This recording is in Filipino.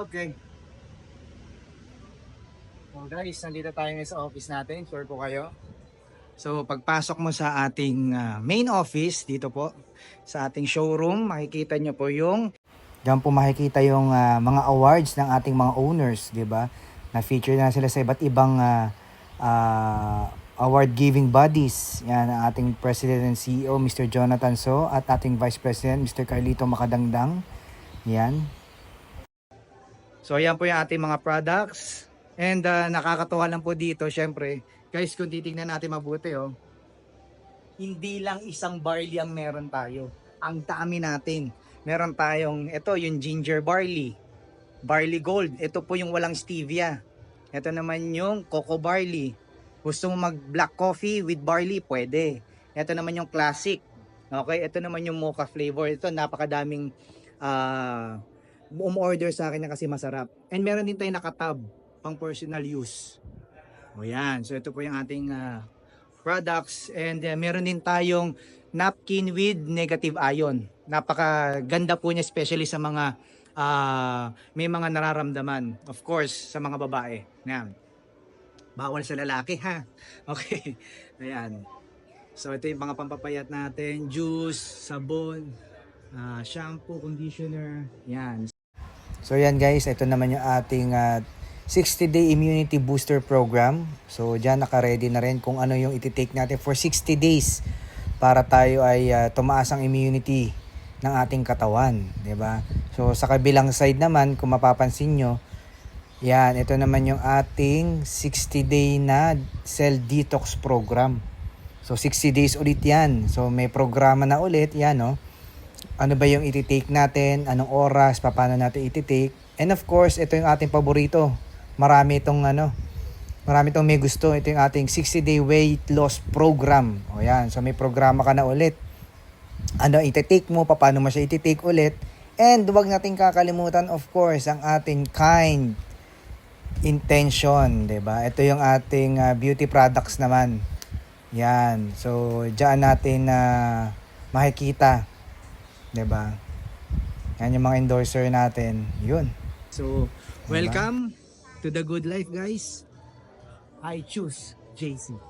Okay. So guys, nandito tayo ngayon sa office natin. Sure po kayo. So pagpasok mo sa ating main office dito po sa ating showroom, makikita nyo po yung diyan po makikita yung mga awards ng ating mga owners, 'di ba? Na-feature na sila sa iba't ibang award giving bodies. Yan ang ating President and CEO Mr. Jonathan So at ating Vice President Mr. Carlito Macadangdang. Yan. So ayan po yung ating mga products. And nakakatuwa lang po dito, syempre, guys, kung titingnan natin mabuti, oh, hindi lang isang barley ang meron tayo. Ang dami natin. Meron tayong, ito yung ginger barley, barley gold. Ito po yung walang stevia. Ito naman yung cocoa barley. Gusto mo mag black coffee with barley, pwede. Ito naman yung classic. Okay, ito naman yung mocha flavor. Ito napakadaming umorder sa akin na kasi masarap. And meron din tayong nakatab pang personal use. O yan. So ito po yung ating products. And meron din tayong napkin with negative ion. Napakaganda po niya, especially sa mga may mga nararamdaman. Of course, sa mga babae. Yan. Bawal sa lalaki ha. Okay. Ayan. So ito yung mga pampapayat natin. Juice, sabon, shampoo, conditioner. Yan. So yan guys, ito naman yung ating 60-day immunity booster program. So dyan naka-ready na rin kung ano yung iti-take natin for 60 days para tayo ay tumaas ang immunity ng ating katawan, 'di ba? So sa kabilang side naman, kung mapapansin nyo, yan, ito naman yung ating 60-day na cell detox program. So 60 days ulit yan. So may programa na ulit, yan, no? Ano ba yung iti-take natin, anong oras, paano natin iti-take. And of course, ito yung ating paborito. Marami itong may gusto. Ito yung ating 60-day weight loss program. O yan, so may programa ka na ulit. Ano iti-take mo, paano mo siya iti-take ulit. And huwag nating kakalimutan, of course, ang ating kind intention, 'di ba? Ito yung ating beauty products naman. Yan. So, diyan natin makikita, 'di ba? Yan yung mga endorser natin. 'Yun. So, welcome to the good life, guys. I choose JC.